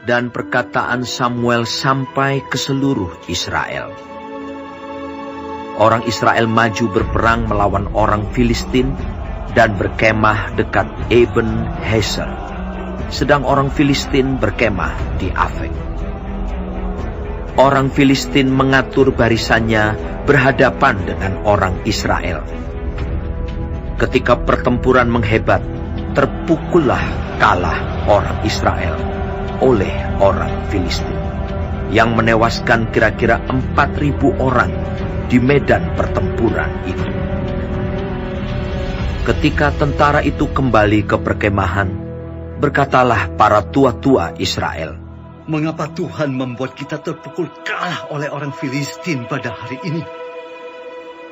dan perkataan Samuel sampai ke seluruh Israel. Orang Israel maju berperang melawan orang Filistin dan berkemah dekat Eben Heser, sedang orang Filistin berkemah di Afek. Orang Filistin mengatur barisannya berhadapan dengan orang Israel. Ketika pertempuran menghebat, terpukullah kalah orang Israel oleh orang Filistin, yang menewaskan kira-kira 4.000 orang di medan pertempuran itu. Ketika tentara itu kembali ke perkemahan, berkatalah para tua-tua Israel, "Mengapa Tuhan membuat kita terpukul kalah oleh orang Filistin pada hari ini?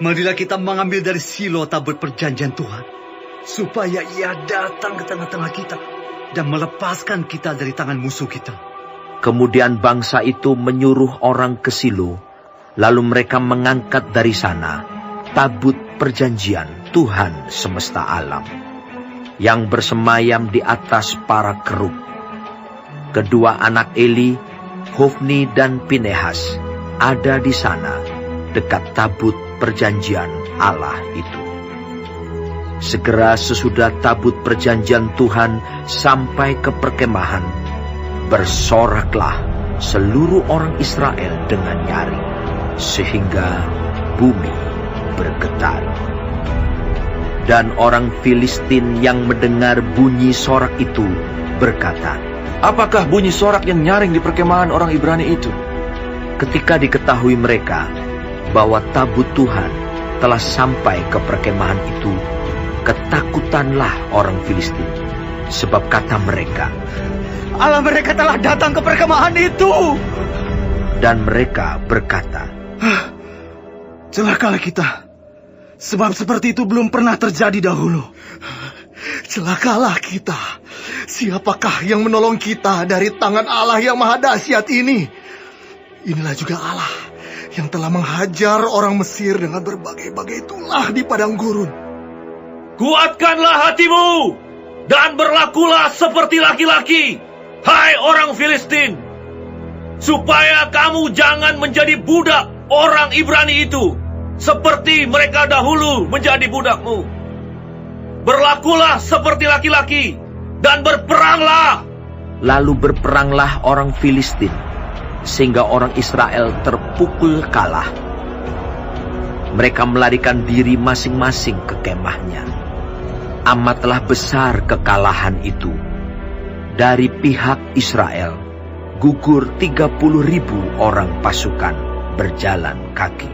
Marilah kita mengambil dari Silo tabut perjanjian Tuhan, supaya ia datang ke tengah-tengah kita dan melepaskan kita dari tangan musuh kita." Kemudian bangsa itu menyuruh orang ke Silo, lalu mereka mengangkat dari sana tabut perjanjian Tuhan semesta alam, yang bersemayam di atas para kerub. Kedua anak Eli, Hofni dan Pinehas, ada di sana dekat tabut perjanjian Allah itu. Segera sesudah tabut perjanjian Tuhan sampai ke perkemahan, bersoraklah seluruh orang Israel dengan nyaring, sehingga bumi bergetar. Dan orang Filistin yang mendengar bunyi sorak itu berkata, "Apakah bunyi sorak yang nyaring di perkemahan orang Ibrani itu?" Ketika diketahui mereka bahwa tabut Tuhan telah sampai ke perkemahan itu, ketakutanlah orang Filistin, sebab kata mereka, "Allah mereka telah datang ke perkemahan itu." Dan mereka berkata, "Celakalah kita, sebab seperti itu belum pernah terjadi dahulu. Celakalah kita, siapakah yang menolong kita dari tangan Allah yang maha dahsyat ini? Inilah juga Allah yang telah menghajar orang Mesir dengan berbagai-bagai tulah di padang gurun." Kuatkanlah hatimu dan berlakulah seperti laki-laki, hai orang Filistin, supaya kamu jangan menjadi budak orang Ibrani itu, seperti mereka dahulu menjadi budakmu. Berlakulah seperti laki-laki dan berperanglah. Lalu berperanglah orang Filistin, sehingga orang Israel terpukul kalah. Mereka melarikan diri masing-masing ke kemahnya. Amatlah besar kekalahan itu. Dari pihak Israel, gugur 30.000 orang pasukan berjalan kaki.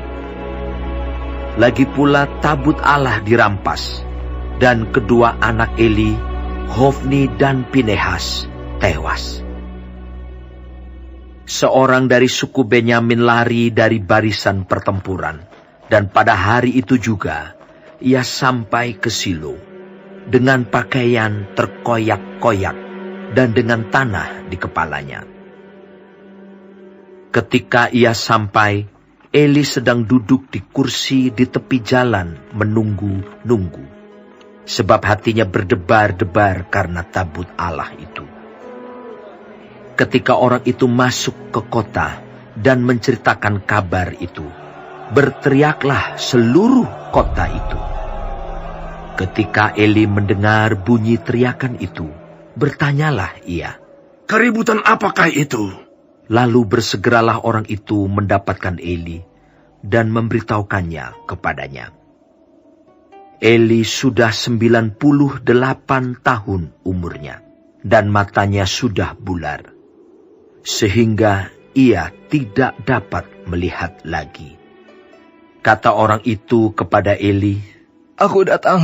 Lagi pula tabut Allah dirampas, dan kedua anak Eli, Hofni dan Pinehas, tewas. Seorang dari suku Benyamin lari dari barisan pertempuran, dan pada hari itu juga ia sampai ke Silo dengan pakaian terkoyak-koyak dan dengan tanah di kepalanya. Ketika ia sampai, Eli sedang duduk di kursi di tepi jalan menunggu-nunggu, sebab hatinya berdebar-debar karena tabut Allah itu. Ketika orang itu masuk ke kota dan menceritakan kabar itu, berteriaklah seluruh kota itu. Ketika Eli mendengar bunyi teriakan itu, bertanyalah ia, "Keributan apakah itu?" Lalu bersegeralah orang itu mendapatkan Eli dan memberitahukannya kepadanya. Eli sudah 98 tahun umurnya, dan matanya sudah bular, sehingga ia tidak dapat melihat lagi. Kata orang itu kepada Eli, "Aku datang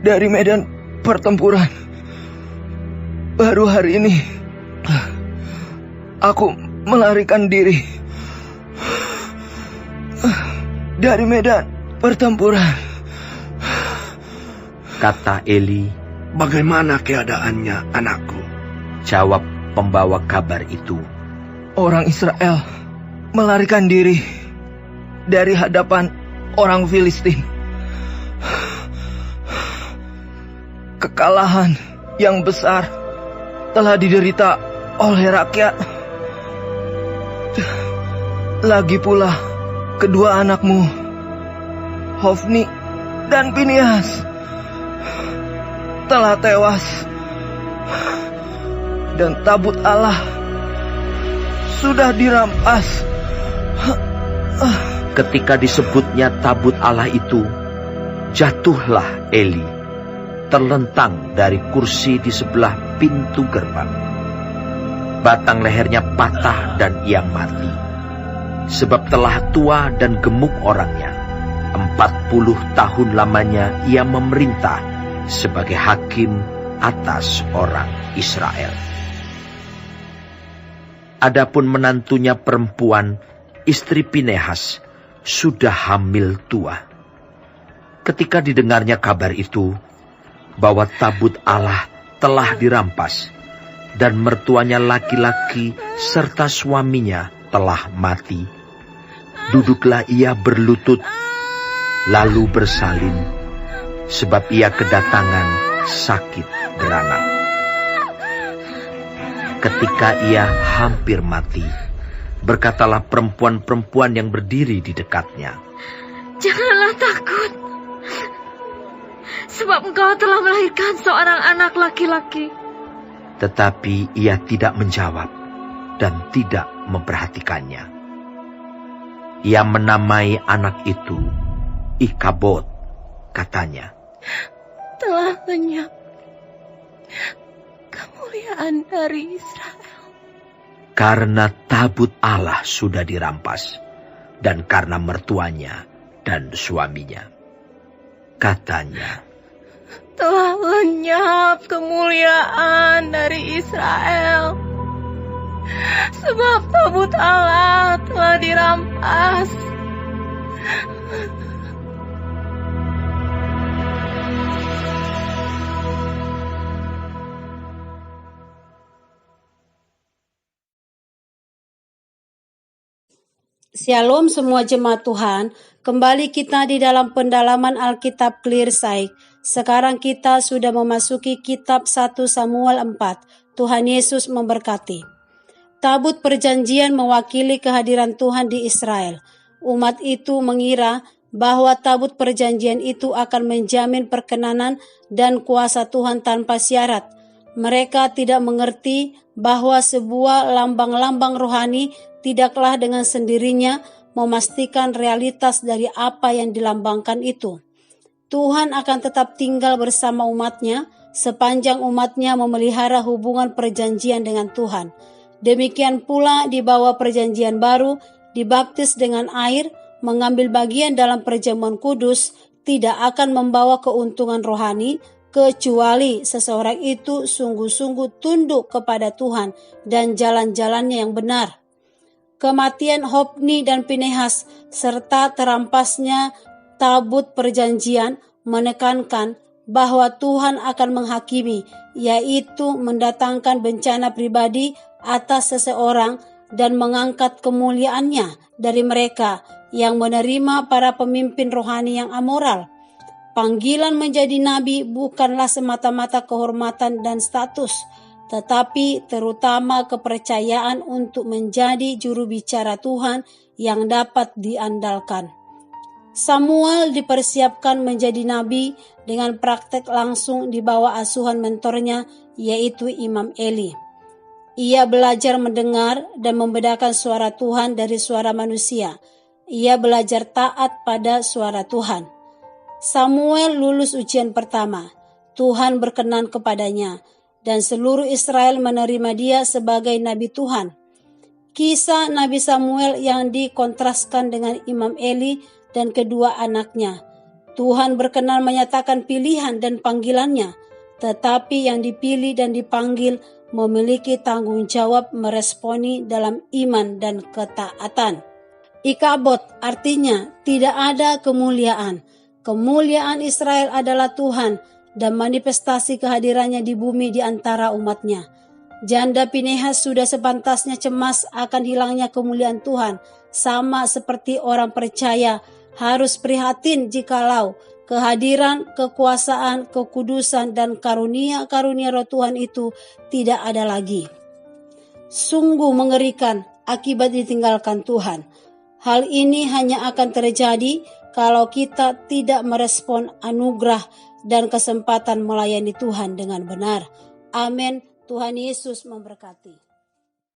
dari medan pertempuran. Baru hari ini aku melarikan diri dari medan pertempuran." Kata Eli, "Bagaimana keadaannya, anakku?" Jawab pembawa kabar itu, "Orang Israel melarikan diri dari hadapan orang Filistin. Kekalahan yang besar telah diderita oleh rakyat. Lagi pula kedua anakmu, Hofni dan Pinehas, telah tewas. Dan tabut Allah sudah dirampas. Ketika disebutnya tabut Allah itu, jatuhlah Eli, terlentang dari kursi di sebelah pintu gerbang. Batang lehernya patah dan ia mati, sebab telah tua dan gemuk orangnya. 40 tahun lamanya ia memerintah sebagai hakim atas orang Israel. Adapun menantunya perempuan, istri Pinehas, sudah hamil tua. Ketika didengarnya kabar itu, bahwa tabut Allah telah dirampas, dan mertuanya laki-laki serta suaminya telah mati, duduklah ia berlutut, lalu bersalin, sebab ia kedatangan sakit beranak. Ketika ia hampir mati, berkatalah perempuan-perempuan yang berdiri di dekatnya, "Janganlah takut, sebab engkau telah melahirkan seorang anak laki-laki." Tetapi ia tidak menjawab dan tidak memperhatikannya. Ia menamai anak itu Ikabod, katanya, "Telah lenyap kemuliaan dari Israel." Karena tabut Allah sudah dirampas, dan karena mertuanya dan suaminya. Katanya, "Telah lenyap kemuliaan dari Israel, sebab tabut Allah telah dirampas." Shalom semua jemaat Tuhan, kembali kita di dalam pendalaman Alkitab Clear Sight. Sekarang kita sudah memasuki kitab 1 Samuel 4. Tuhan Yesus memberkati. Tabut perjanjian mewakili kehadiran Tuhan di Israel. Umat itu mengira bahwa tabut perjanjian itu akan menjamin perkenanan dan kuasa Tuhan tanpa syarat. Mereka tidak mengerti bahwa sebuah lambang-lambang rohani tidaklah dengan sendirinya memastikan realitas dari apa yang dilambangkan itu. Tuhan akan tetap tinggal bersama umatnya sepanjang umatnya memelihara hubungan perjanjian dengan Tuhan. Demikian pula di bawah perjanjian baru, dibaptis dengan air, mengambil bagian dalam perjamuan kudus, tidak akan membawa keuntungan rohani, kecuali seseorang itu sungguh-sungguh tunduk kepada Tuhan dan jalan-jalannya yang benar. Kematian Hofni dan Pinehas serta terampasnya tabut perjanjian menekankan bahwa Tuhan akan menghakimi, yaitu mendatangkan bencana pribadi atas seseorang dan mengangkat kemuliaannya dari mereka yang menerima para pemimpin rohani yang amoral. Panggilan menjadi nabi bukanlah semata-mata kehormatan dan status, tetapi terutama kepercayaan untuk menjadi juru bicara Tuhan yang dapat diandalkan. Samuel dipersiapkan menjadi nabi dengan praktek langsung di bawah asuhan mentornya, yaitu Imam Eli. Ia belajar mendengar dan membedakan suara Tuhan dari suara manusia. Ia belajar taat pada suara Tuhan. Samuel lulus ujian pertama. Tuhan berkenan kepadanya, dan seluruh Israel menerima dia sebagai nabi Tuhan. Kisah Nabi Samuel yang dikontraskan dengan Imam Eli dan kedua anaknya. Tuhan berkenan menyatakan pilihan dan panggilannya, tetapi yang dipilih dan dipanggil memiliki tanggung jawab meresponi dalam iman dan ketaatan. Ikabod artinya tidak ada kemuliaan. Kemuliaan Israel adalah Tuhan dan manifestasi kehadirannya di bumi di antara umatnya. Janda Pinehas sudah sepantasnya cemas akan hilangnya kemuliaan Tuhan, sama seperti orang percaya harus prihatin jikalau kehadiran, kekuasaan, kekudusan, dan karunia-karunia roh Tuhan itu tidak ada lagi. Sungguh mengerikan akibat ditinggalkan Tuhan. Hal ini hanya akan terjadi kalau kita tidak merespon anugerah dan kesempatan melayani Tuhan dengan benar. Amin. Tuhan Yesus memberkati.